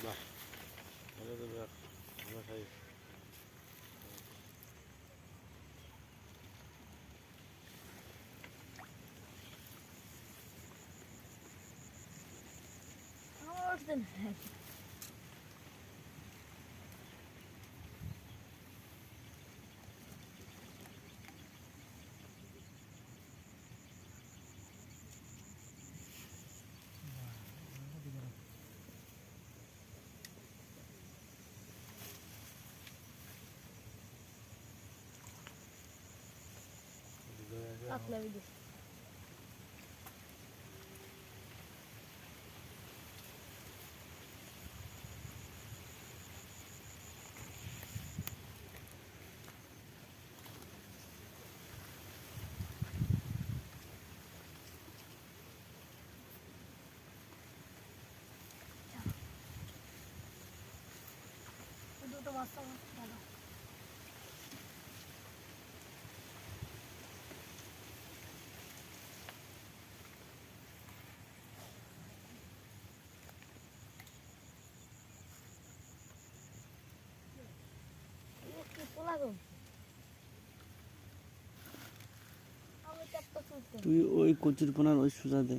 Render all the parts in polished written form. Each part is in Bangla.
বাহ, এটা তো বিরাট ভালো সাইজ। Akla bir দুটো মাছ ভালো তুই ওই কচুর কোনার ওই সোজা দে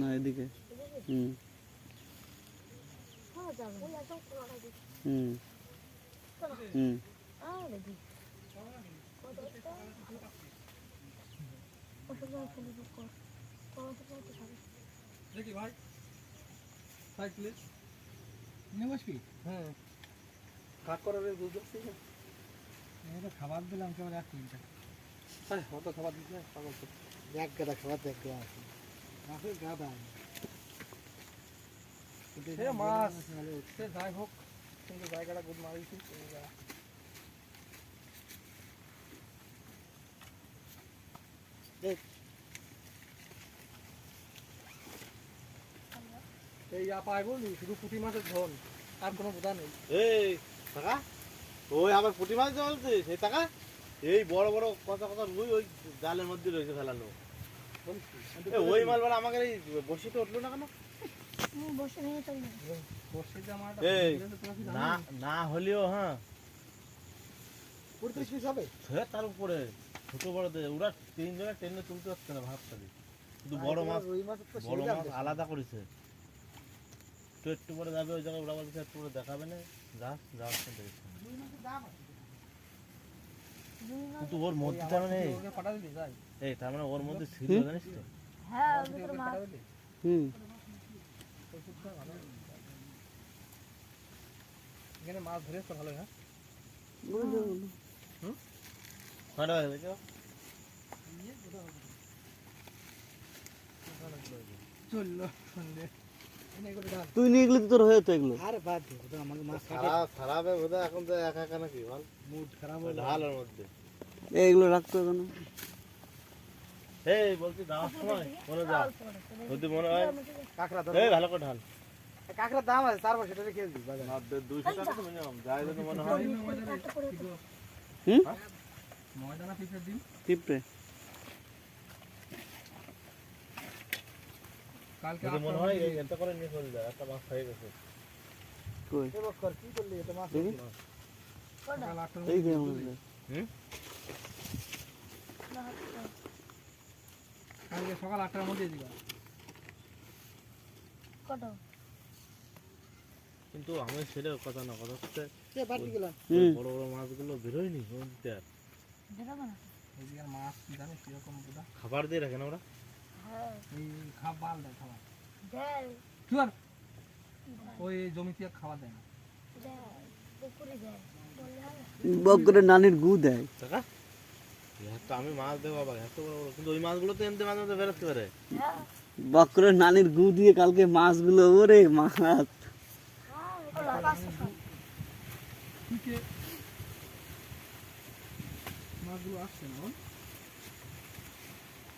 না এদিকে হুম হুম হুম দেখি ভাই সাইড প্লিজ নিয়ে বসবি হ্যাঁ কাট করার বুঝতে এটা খাবার দিলাম কেবল এক মিনিট হ্যাঁ অত খাবার দিস না পাগল তো এক গাদা খাবার দেখ গা আছে মাছের গাদা সে মাছ সে যাই হোক কিন্তু জায়গাটা গুড মারিছি দেখ এই পায় বলি শুধু পুঁটি মাছের ঝোল আর কোনো বোঝা নেই এই টাকা ওই আবার পুঁটি মাছ চলছে সেই টাকা এই বড় বড় কথা কথা রুই ওই জালের মধ্যে রয়েছে ফেলানো। ওই মাল বলে আমাকে এই বসিতে উঠলো না কেন? বসে নিয়ে চলবে বসে যে আমার এই না না হলেও হ্যাঁ 35 পিস হবে সে তার উপরে ছোট বড় ওরা তিনজনে টেনে তুলতে পারছে না ভাবতে শুধু বড় মাছ বড় মাছ আলাদা করেছে একটু পরে যাবে ওই জায়গায় ওরা বলছে একটু পরে দেখাবে না যা যা কিন্তু ওর মধ্যে তার মানে এই তার মানে ওর মধ্যে ছিল জানিস তো হ্যাঁ মাছ হুম এখানে মাছ ধরে তো ভালো হ্যাঁ কয়টা বাজে দেখো চললো সন্ধে তুই নিয়ে গেলে তো তোর হয়ে তো এগুলো আরে বাদ দে ওটা আমাকে মাছ খারাপ হবে বোধহয় এখন তো একা একা নাকি বল মুড খারাপ হলো ঢালের মধ্যে এইগুলো রাখতো কেন এই বলছি যাওয়ার সময় মনে যা যদি মনে হয় কাঁকড়া ধর এই ভালো করে ঢাল কাঁকড়ার দাম আছে 400 টাকা কেজি বাজার 200 টাকা তো মিনিমাম যাই যদি মনে হয় হুম ময়দানা পিসের দিন পিঁপড়ে কালকে যদি মনে হয় এটা করে নিয়ে চলে যায় একটা মাছ হয়ে গেছে কই এবার কর কি করলি এটা মাছ দেখি সকাল 8টার এই যে মধ্যে হুম কালকে সকাল 8টার মধ্যে দিবা কত কিন্তু আমি সেটা কথা না কথা হচ্ছে কে বাড়ি গেলাম বড় বড় মাছগুলো বেরোয়নি নদীতে আর বেরোবে না ওইদিকে মাছ জানিস কিরকম বুদা খাবার দিয়ে রাখে না ওরা হ্যাঁ এই খাবার দেয় খাবার দেয় চুয়ার ওই জমিতে খাওয়া দেয় না দেয় পুকুরে দেয় বললে হবে বকরে নানির গু দেয় টাকা তো আমি মাছ দেবো বাবা এত বড় বড় কিন্তু ওই মাছগুলো তো এমনি মাঝে মাঝে বেরোতে পারে হ্যাঁ বকরে নানির গু দিয়ে কালকে মাছগুলো ওরে মাছ হ্যাঁ ওগুলো আছে সব মাছগুলো আসছে না